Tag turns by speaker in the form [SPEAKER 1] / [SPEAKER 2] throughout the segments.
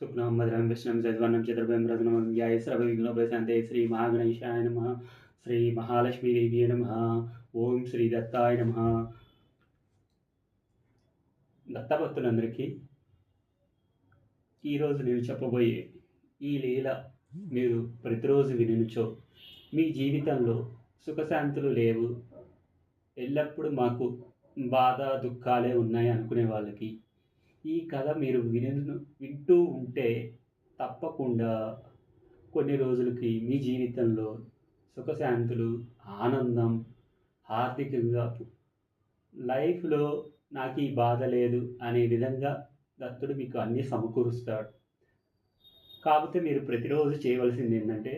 [SPEAKER 1] శుక్లాం భద్రం విష్ణుం శశివర్ణం చతుర్భుజం ప్రసన్నవదనం ధ్యాయేత్ సర్వవిఘ్నోపశాంతయే. శ్రీ మహాగణేశాయ నమః. శ్రీ మహాలక్ష్మీదేవ్యై నమః. ఓం శ్రీ దత్తాయ నమః. దత్తభక్తులందరికీ ఈరోజు నేను చెప్పబోయే ఈ లీల మీరు ప్రతిరోజు వినుచో మీ జీవితంలో సుఖశాంతులు లేవు, ఎల్లప్పుడూ మాకు బాధ దుఃఖాలే ఉన్నాయి అనుకునే వాళ్ళకి ఈ కథ మీరు వింటూ ఉంటే తప్పకుండా కొన్ని రోజులకి మీ జీవితంలో సుఖశాంతులు, ఆనందం, ఆర్థికంగా లైఫ్లో నాకు ఈ బాధ లేదు అనే విధంగా దత్తుడు మీకు అన్నీ సమకూరుస్తాడు. కాకపోతే మీరు ప్రతిరోజు చేయవలసింది ఏంటంటే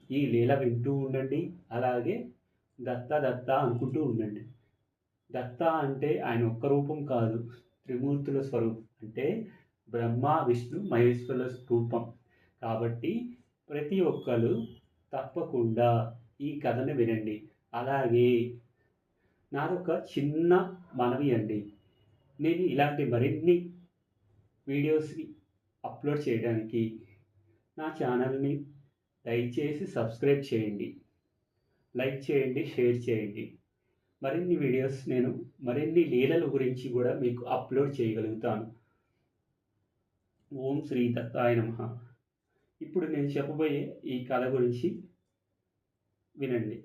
[SPEAKER 1] ఈ లీల వింటూ ఉండండి, అలాగే దత్త దత్త అనుకుంటూ ఉండండి. దత్త అంటే ఆయన ఒక్క రూపం కాదు, త్రిమూర్తుల స్వరూపం. అంటే బ్రహ్మ విష్ణు మహేశ్వరుల రూపం. కాబట్టి ప్రతి ఒక్కరు తప్పకుండా ఈ కథను వినండి. అలాగే నాదొక చిన్న మనవి అండి, నేను ఇలాంటి మరిన్ని వీడియోస్ని అప్లోడ్ చేయడానికి నా ఛానల్ని దయచేసి సబ్స్క్రైబ్ చేయండి, లైక్ చేయండి, షేర్ చేయండి. మరిన్ని వీడియోస్ నేను మరిన్ని లీలల గురించి కూడా మీకు అప్లోడ్ చేయగలుగుతాను. ఓం శ్రీ దత్తాయ నమః. ఇప్పుడు నేను చెప్పబోయే ఈ కథ గురించి వినండి.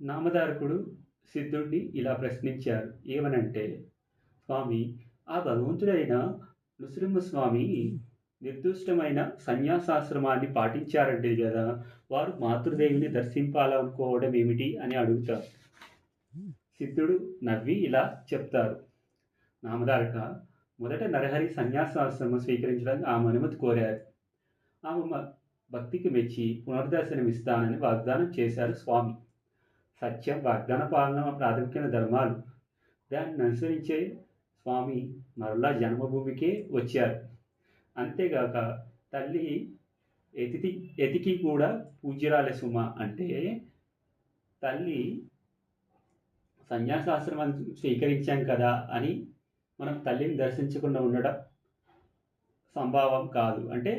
[SPEAKER 1] నామధారకుడు సిద్ధుడిని ఇలా ప్రశ్నించారు. ఏమనంటే, స్వామి, ఆ భగవంతుడైన నృసింహస్వామి నిర్దిష్టమైన సన్యాసాశ్రమాన్ని పాటించారంటే కదా, వారు మాతృదేవిని దర్శింపాలనుకోవడం ఏమిటి అని అడుగుతారు. సిద్ధుడు నవ్వి ఇలా చెప్తారు. నామధారక, మొదట నరహరి సన్యాసాశ్రమం స్వీకరించడానికి ఆమె అనుమతి కోరారు. ఆమె భక్తికి మెచ్చి పునర్దర్శనం ఇస్తానని వాగ్దానం చేశారు స్వామి. సత్యం, వాగ్దాన పాలన ప్రాథమిక ధర్మాలు. దాన్ని అనుసరించే స్వామి మరలా జన్మభూమికే వచ్చారు. అంతేగాక తల్లి ఎతికి కూడా పూజ్యురాలే సుమ. అంటే తల్లి సన్యాసాశ్రమాన్ని స్వీకరించాం కదా అని మనం తల్లిని దర్శించకుండా ఉండడం సంభవం కాదు, అంటే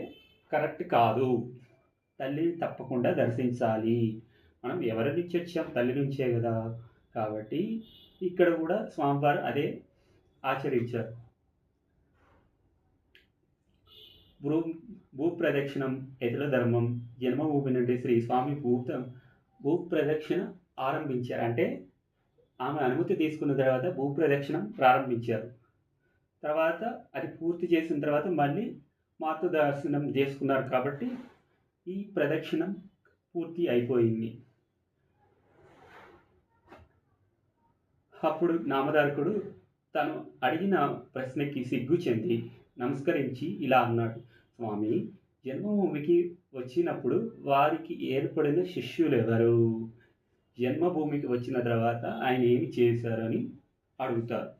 [SPEAKER 1] కరెక్ట్ కాదు. తల్లిని తప్పకుండా దర్శించాలి. మనం ఎవరి నుంచి వచ్చాం? తల్లి నుంచే కదా. కాబట్టి ఇక్కడ కూడా స్వామివారు అదే ఆచరించారు. భూప్రదక్షిణం ఎదుల ధర్మం. జన్మభూమి నుండి శ్రీ స్వామి భూప్రదక్షిణ ఆరంభించారు. అంటే ఆమె అనుమతి తీసుకున్న తర్వాత భూప్రదక్షిణం ప్రారంభించారు. తర్వాత అది పూర్తి చేసిన తర్వాత మళ్ళీ మాతృ దర్శనం చేసుకున్నారు. కాబట్టి ఈ ప్రదక్షిణం పూర్తి అయిపోయింది. అప్పుడు నామధారకుడు తను అడిగిన ప్రశ్నకి సిగ్గు చెంది నమస్కరించి ఇలా అన్నాడు. స్వామి, జన్మభూమికి వచ్చినప్పుడు వారికి ఏర్పడిన శిష్యులు ఎవరు? జన్మభూమికి వచ్చిన తర్వాత ఆయన ఏమి చేశారని అడుగుతారు.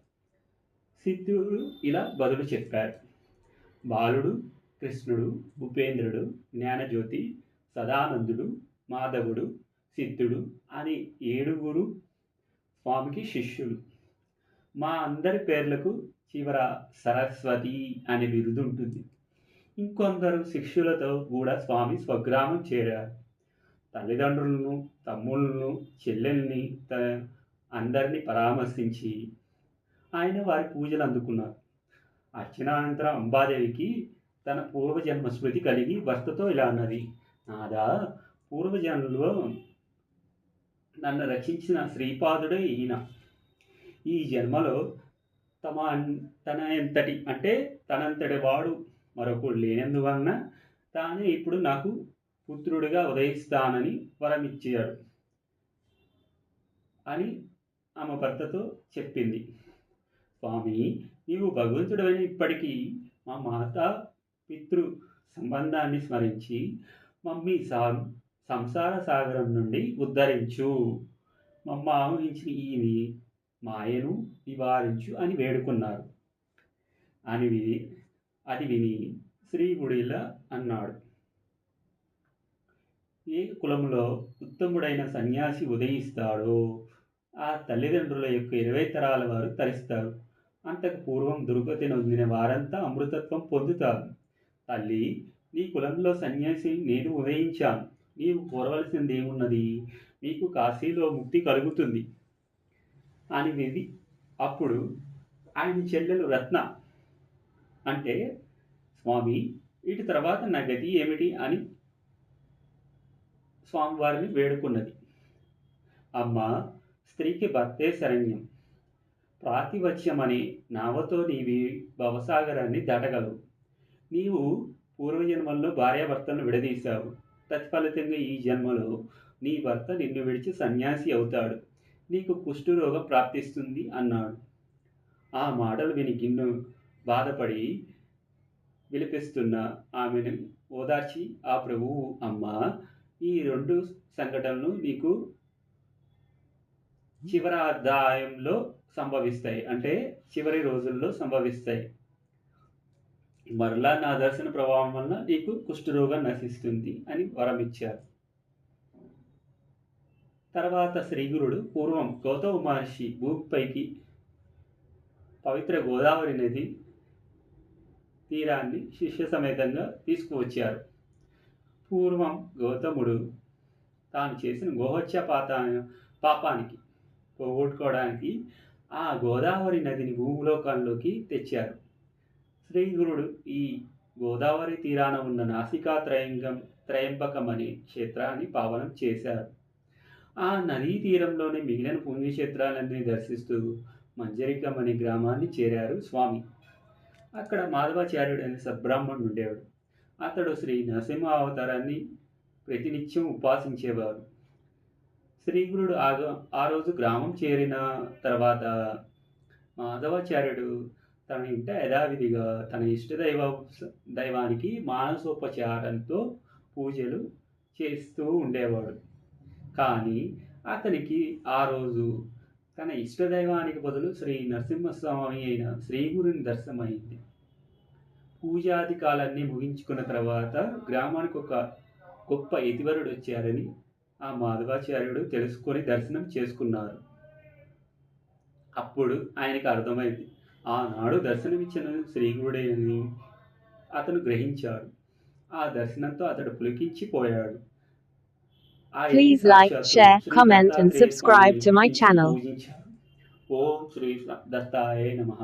[SPEAKER 1] సిద్ధుడు ఇలా బదులు చెప్పారు. బాలుడు, కృష్ణుడు, ఉపేంద్రుడు, జ్ఞానజ్యోతి, సదానందుడు, మాధవుడు, సిద్ధుడు అని 7 స్వామికి శిష్యులు. మా అందరి పేర్లకు చివర సరస్వతి అనే బిరుదు ఉంటుంది. ఇంకొందరు శిష్యులతో కూడా స్వామి స్వగ్రామం చేరారు. తల్లిదండ్రులను, తమ్ముళ్ళను, చెల్లెల్ని అందరినీ పరామర్శించి ఆయన వారి పూజలు అందుకున్నారు. అర్చనానంతరం అంబాదేవికి తన పూర్వజన్మ స్మృతి కలిగి భర్తతో ఇలా అన్నది. నాదా, పూర్వజన్మలో నన్ను రక్షించిన శ్రీపాదుడే ఈయన. ఈ జన్మలో తనంతటి వాడు మరొకడు లేనందువలన తానే ఇప్పుడు నాకు పుత్రుడిగా ఉదయిస్తానని వరమిచ్చాడు అని ఆమె భర్తతో చెప్పింది. స్వామి, నీవు భగవంతుడైన ఇప్పటికీ మా మాతా పితృ సంబంధాన్ని స్మరించి మమ్మీ సంసార సాగరం నుండి ఉద్ధరించు. మమ్మ ఆవహించిన ఈ మాయను నివారించు అని వేడుకున్నారు. అది విని శ్రీగుడిలా అన్నాడు. ఏ కులంలో ఉత్తముడైన సన్యాసి ఉదయిస్తాడో ఆ తల్లిదండ్రుల యొక్క 20 తరాల వారు తరిస్తారు. అంతకు పూర్వం దుర్గతి నొందిన వారంతా అమృతత్వం పొందుతారు. తల్లి, నీ కులంలో సన్యాసి నేను ఉదయించాను. నీవు కోరవలసిందేమున్నది? నీకు కాశీలో ముక్తి కలుగుతుంది అని విధి. అప్పుడు ఆయన చెల్లెలు రత్న అంటే, స్వామి, వీటి తర్వాత నా గతి ఏమిటి అని స్వామివారిని వేడుకున్నది. అమ్మా, స్త్రీకి భర్తే శరణ్యం. ప్రాతివచ్యమనే నావతో నీవి భవసాగరాన్ని దాటగలవు. నీవు పూర్వజన్మల్లో భార్యాభర్తలను విడదీశావు. తత్ఫలితంగా ఈ జన్మలో నీ భర్త నిన్ను విడిచి సన్యాసి అవుతాడు. నీకు కుష్ఠరోగం ప్రాప్తిస్తుంది అన్నాడు. ఆ మాటలు విని గిన్ను బాధపడి విలపిస్తున్న ఆమెను ఓదార్చి ఆ ప్రభువు, అమ్మా, ఈ 2 సంఘటనలు నీకు చివరి అధ్యాయంలో సంభవిస్తాయి. అంటే చివరి రోజుల్లో సంభవిస్తాయి. మరలా నా దర్శన ప్రభావం వల్ల నీకు కుష్ఠరోగం నశిస్తుంది అని వరమిచ్చారు. తర్వాత శ్రీగురుడు పూర్వం గౌతమ మహర్షి భూమిపైకి పవిత్ర గోదావరి నది తీరాన్ని శిష్య సమేతంగా తీసుకువచ్చారు. పూర్వం గౌతముడు తాను చేసిన గోహత్య పాపానికి పోగొట్టుకోవడానికి ఆ గోదావరి నదిని భూలోకంలోకి తెచ్చారు. శ్రీగురుడు ఈ గోదావరి తీరాన ఉన్న నాసికా త్రయంబకం అనే క్షేత్రాన్ని పావనం చేశారు. ఆ నదీ తీరంలోనే మిగిలిన పుణ్యక్షేత్రాలన్నీ దర్శిస్తూ మంజరికం అనే గ్రామాన్ని చేరారు స్వామి. అక్కడ మాధవాచార్యుడు అనే సద్బ్రాహ్మణుడు ఉండేవాడు. అతడు శ్రీ నరసింహ అవతారాన్ని ప్రతినిత్యం ఉపాసించేవారు. శ్రీగురుడు ఆ రోజు గ్రామం చేరిన తర్వాత మాధవాచార్యుడు తన ఇంట యథావిధిగా తన దైవానికి మానసోపచారంతో పూజలు చేస్తూ ఉండేవాడు. కానీ అతనికి ఆ రోజు తన ఇష్టదైవానికి బదులు శ్రీ నరసింహస్వామి అయిన శ్రీగురుని దర్శనమైంది. పూజాధికాలన్నీ ముగించుకున్న తర్వాత గ్రామానికి ఒక గొప్ప యతివరుడు వచ్చారని ఆ మాధవాచార్యుడు తెలుసుకొని దర్శనం చేసుకున్నారు. అప్పుడు ఆయనకు అర్థమైంది, ఆనాడు దర్శనమిచ్చిన శ్రీగురుడేనని అతను గ్రహించాడు. ఆ దర్శనంతో అతడు పులికించిపోయాడు.
[SPEAKER 2] Please like, share, comment and subscribe to my channel.
[SPEAKER 1] ఓం శ్రీ దత్తాయ నమః.